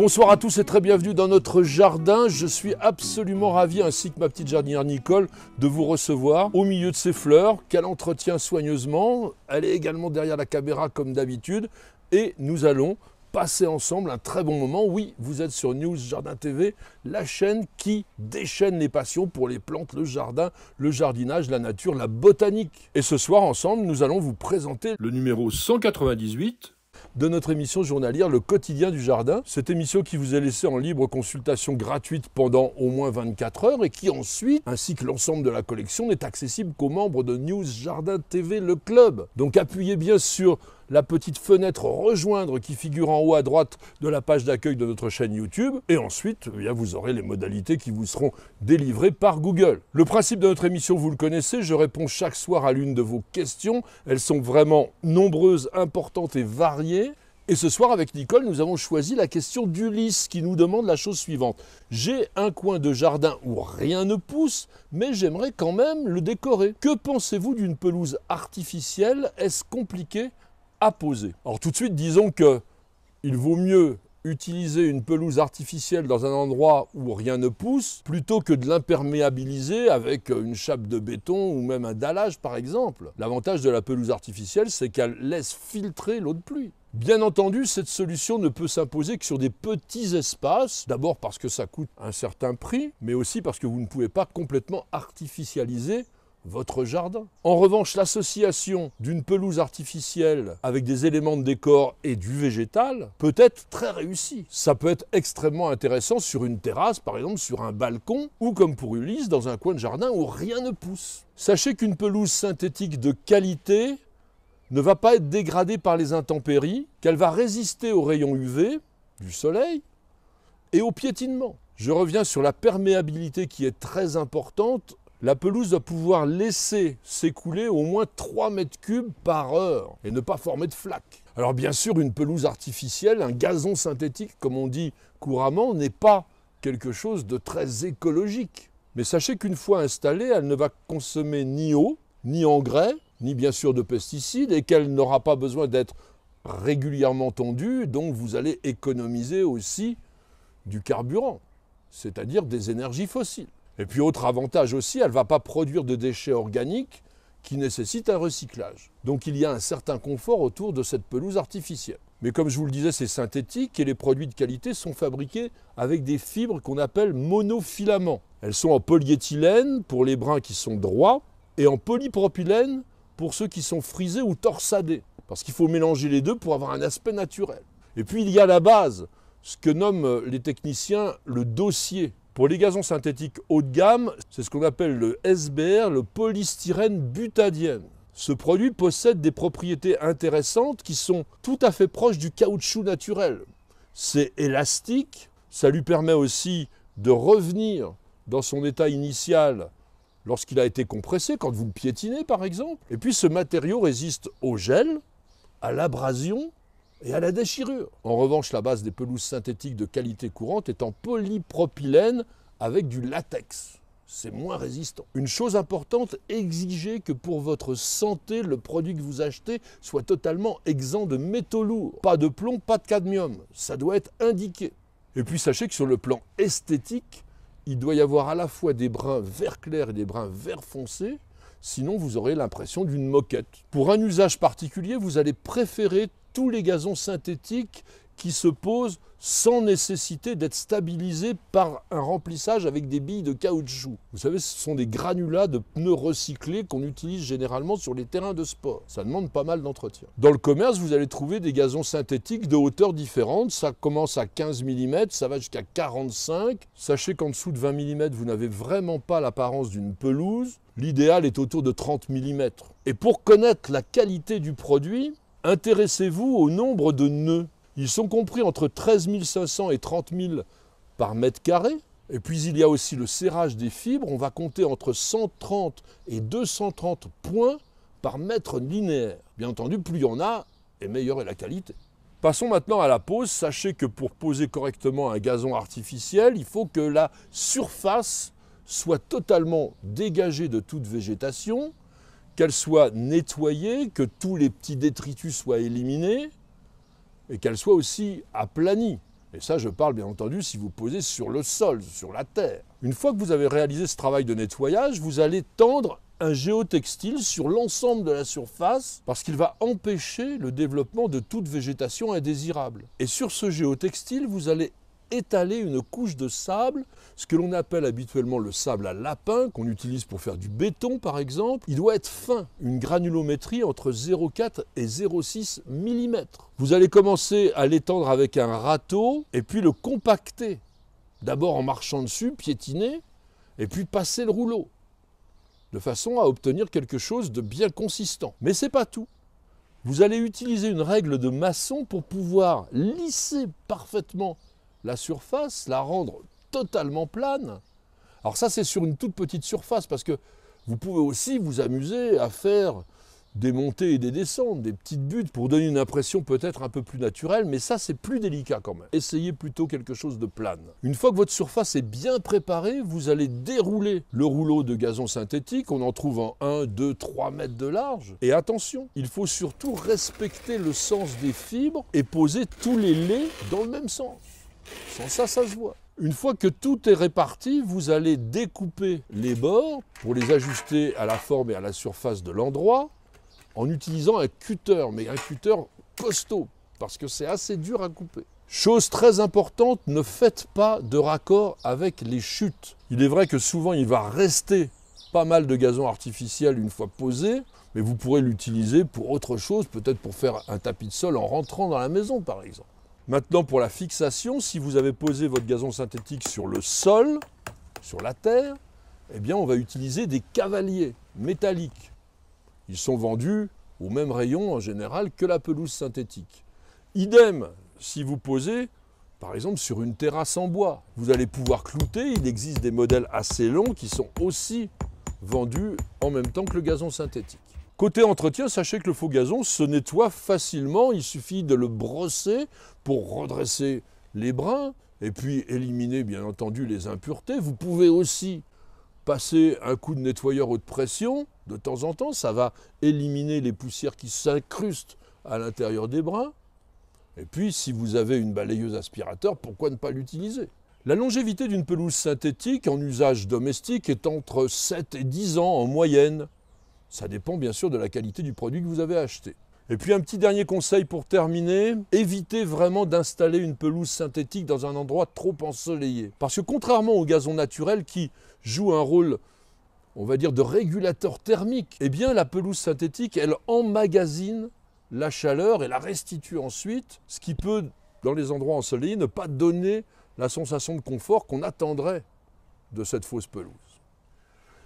Bonsoir à tous et très bienvenue dans notre jardin. Je suis absolument ravi, ainsi que ma petite jardinière Nicole, de vous recevoir au milieu de ces fleurs qu'elle entretient soigneusement. Elle est également derrière la caméra comme d'habitude et nous allons passer ensemble un très bon moment. Oui, vous êtes sur News Jardin TV, la chaîne qui déchaîne les passions pour les plantes, le jardin, le jardinage, la nature, la botanique. Et ce soir ensemble, nous allons vous présenter le numéro 198 de notre émission journalière Le Quotidien du Jardin. Cette émission qui vous est laissée en libre consultation gratuite pendant au moins 24 heures et qui ensuite, ainsi que l'ensemble de la collection, n'est accessible qu'aux membres de News Jardin TV, le club. Donc appuyez bien sur la petite fenêtre rejoindre qui figure en haut à droite de la page d'accueil de notre chaîne YouTube. Et ensuite, vous aurez les modalités qui vous seront délivrées par Google. Le principe de notre émission, vous le connaissez, je réponds chaque soir à l'une de vos questions. Elles sont vraiment nombreuses, importantes et variées. Et ce soir, avec Nicole, nous avons choisi la question d'Ulysse qui nous demande la chose suivante. J'ai un coin de jardin où rien ne pousse, mais j'aimerais quand même le décorer. Que pensez-vous d'une pelouse artificielle? Est-ce compliqué à poser? Alors tout de suite, disons qu'il vaut mieux utiliser une pelouse artificielle dans un endroit où rien ne pousse plutôt que de l'imperméabiliser avec une chape de béton ou même un dallage par exemple. L'avantage de la pelouse artificielle, c'est qu'elle laisse filtrer l'eau de pluie. Bien entendu, cette solution ne peut s'imposer que sur des petits espaces, d'abord parce que ça coûte un certain prix, mais aussi parce que vous ne pouvez pas complètement artificialiser votre jardin. En revanche, l'association d'une pelouse artificielle avec des éléments de décor et du végétal peut être très réussie. Ça peut être extrêmement intéressant sur une terrasse, par exemple sur un balcon, ou comme pour Ulysse, dans un coin de jardin où rien ne pousse. Sachez qu'une pelouse synthétique de qualité ne va pas être dégradée par les intempéries, qu'elle va résister aux rayons UV du soleil et au piétinement. Je reviens sur la perméabilité qui est très importante. La pelouse doit pouvoir laisser s'écouler au moins 3 mètres cubes par heure et ne pas former de flaques. Alors bien sûr, une pelouse artificielle, un gazon synthétique, comme on dit couramment, n'est pas quelque chose de très écologique. Mais sachez qu'une fois installée, elle ne va consommer ni eau, ni engrais, ni bien sûr de pesticides, et qu'elle n'aura pas besoin d'être régulièrement tondue, donc vous allez économiser aussi du carburant, c'est-à-dire des énergies fossiles. Et puis autre avantage aussi, elle ne va pas produire de déchets organiques qui nécessitent un recyclage. Donc il y a un certain confort autour de cette pelouse artificielle. Mais comme je vous le disais, c'est synthétique et les produits de qualité sont fabriqués avec des fibres qu'on appelle monofilaments. Elles sont en polyéthylène pour les brins qui sont droits et en polypropylène pour ceux qui sont frisés ou torsadés. Parce qu'il faut mélanger les deux pour avoir un aspect naturel. Et puis il y a la base, ce que nomment les techniciens le dossier. Pour les gazons synthétiques haut de gamme, c'est ce qu'on appelle le SBR, le polystyrène butadiène. Ce produit possède des propriétés intéressantes qui sont tout à fait proches du caoutchouc naturel. C'est élastique, ça lui permet aussi de revenir dans son état initial lorsqu'il a été compressé, quand vous le piétinez par exemple. Et puis ce matériau résiste au gel, à l'abrasion et à la déchirure. En revanche, la base des pelouses synthétiques de qualité courante est en polypropylène avec du latex. C'est moins résistant. Une chose importante, exigez que pour votre santé, le produit que vous achetez soit totalement exempt de métaux lourds. Pas de plomb, pas de cadmium. Ça doit être indiqué. Et puis sachez que sur le plan esthétique, il doit y avoir à la fois des brins vert clair et des brins vert foncé. Sinon, vous aurez l'impression d'une moquette. Pour un usage particulier, vous allez préférer tous les gazons synthétiques qui se posent sans nécessité d'être stabilisés par un remplissage avec des billes de caoutchouc. Vous savez, ce sont des granulats de pneus recyclés qu'on utilise généralement sur les terrains de sport. Ça demande pas mal d'entretien. Dans le commerce, vous allez trouver des gazons synthétiques de hauteurs différentes. Ça commence à 15 mm, ça va jusqu'à 45. Sachez qu'en dessous de 20 mm, vous n'avez vraiment pas l'apparence d'une pelouse. L'idéal est autour de 30 mm. Et pour connaître la qualité du produit, intéressez-vous au nombre de nœuds. Ils sont compris entre 13 500 et 30 000 par mètre carré. Et puis il y a aussi le serrage des fibres. On va compter entre 130 et 230 points par mètre linéaire. Bien entendu, plus il y en a, et meilleure est la qualité. Passons maintenant à la pose. Sachez que pour poser correctement un gazon artificiel, il faut que la surface soit totalement dégagée de toute végétation, qu'elle soit nettoyée, que tous les petits détritus soient éliminés, et qu'elle soit aussi aplanie. Et ça, je parle bien entendu si vous posez sur le sol, sur la terre. Une fois que vous avez réalisé ce travail de nettoyage, vous allez tendre un géotextile sur l'ensemble de la surface parce qu'il va empêcher le développement de toute végétation indésirable. Et sur ce géotextile, vous allez étaler une couche de sable, ce que l'on appelle habituellement le sable à lapin, qu'on utilise pour faire du béton par exemple. Il doit être fin, une granulométrie entre 0,4 et 0,6 mm. Vous allez commencer à l'étendre avec un râteau et puis le compacter. D'abord en marchant dessus, piétiner, et puis passer le rouleau, de façon à obtenir quelque chose de bien consistant. Mais ce n'est pas tout. Vous allez utiliser une règle de maçon pour pouvoir lisser parfaitement la surface, la rendre totalement plane. Alors ça, c'est sur une toute petite surface, parce que vous pouvez aussi vous amuser à faire des montées et des descentes, des petites buttes pour donner une impression peut-être un peu plus naturelle, mais ça, c'est plus délicat quand même. Essayez plutôt quelque chose de plane. Une fois que votre surface est bien préparée, vous allez dérouler le rouleau de gazon synthétique. On en trouve en 1, 2, 3 mètres de large. Et attention, il faut surtout respecter le sens des fibres et poser tous les laits dans le même sens. Sans ça, ça se voit. Une fois que tout est réparti, vous allez découper les bords pour les ajuster à la forme et à la surface de l'endroit en utilisant un cutter, mais un cutter costaud, parce que c'est assez dur à couper. Chose très importante, ne faites pas de raccord avec les chutes. Il est vrai que souvent, il va rester pas mal de gazon artificiel une fois posé, mais vous pourrez l'utiliser pour autre chose, peut-être pour faire un tapis de sol en rentrant dans la maison, par exemple. Maintenant, pour la fixation, si vous avez posé votre gazon synthétique sur le sol, sur la terre, eh bien, on va utiliser des cavaliers métalliques. Ils sont vendus au même rayon en général que la pelouse synthétique. Idem, si vous posez, par exemple, sur une terrasse en bois, vous allez pouvoir clouter. Il existe des modèles assez longs qui sont aussi vendus en même temps que le gazon synthétique. Côté entretien, sachez que le faux gazon se nettoie facilement. Il suffit de le brosser pour redresser les brins et puis éliminer bien entendu les impuretés. Vous pouvez aussi passer un coup de nettoyeur haute pression de temps en temps. Ça va éliminer les poussières qui s'incrustent à l'intérieur des brins. Et puis, si vous avez une balayeuse aspirateur, pourquoi ne pas l'utiliser? La longévité d'une pelouse synthétique en usage domestique est entre 7 et 10 ans en moyenne. Ça dépend bien sûr de la qualité du produit que vous avez acheté. Et puis un petit dernier conseil pour terminer, évitez vraiment d'installer une pelouse synthétique dans un endroit trop ensoleillé. Parce que contrairement au gazon naturel qui joue un rôle, on va dire, de régulateur thermique, eh bien la pelouse synthétique, elle emmagasine la chaleur et la restitue ensuite, ce qui peut, dans les endroits ensoleillés, ne pas donner la sensation de confort qu'on attendrait de cette fausse pelouse.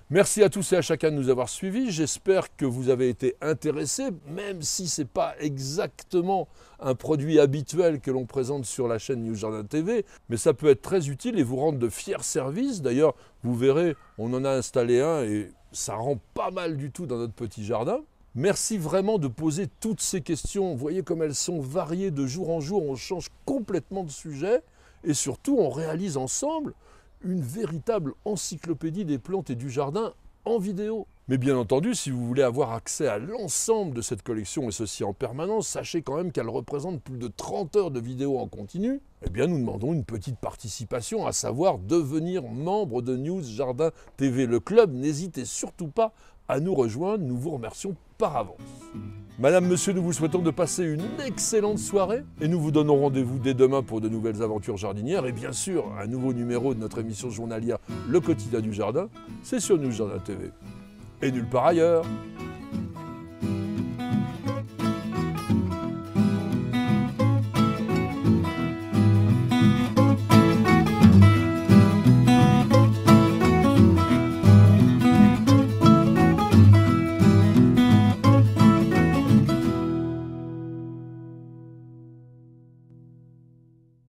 Merci à tous et à chacun de nous avoir suivis. J'espère que vous avez été intéressés, même si ce n'est pas exactement un produit habituel que l'on présente sur la chaîne News Jardin TV, mais ça peut être très utile et vous rendre de fiers services. D'ailleurs, vous verrez, on en a installé un et ça rend pas mal du tout dans notre petit jardin. Merci vraiment de poser toutes ces questions. Vous voyez comme elles sont variées de jour en jour. On change complètement de sujet et surtout, on réalise ensemble une véritable encyclopédie des plantes et du jardin en vidéo. Mais bien entendu, si vous voulez avoir accès à l'ensemble de cette collection, et ceci en permanence, sachez quand même qu'elle représente plus de 30 heures de vidéos en continu. Eh bien, nous demandons une petite participation, à savoir devenir membre de News Jardin TV. Le club, n'hésitez surtout pas à nous rejoindre. Nous vous remercions par avance. Madame, monsieur, nous vous souhaitons de passer une excellente soirée et nous vous donnons rendez-vous dès demain pour de nouvelles aventures jardinières et bien sûr un nouveau numéro de notre émission journalière Le Quotidien du Jardin, c'est sur News Jardin TV et nulle part ailleurs.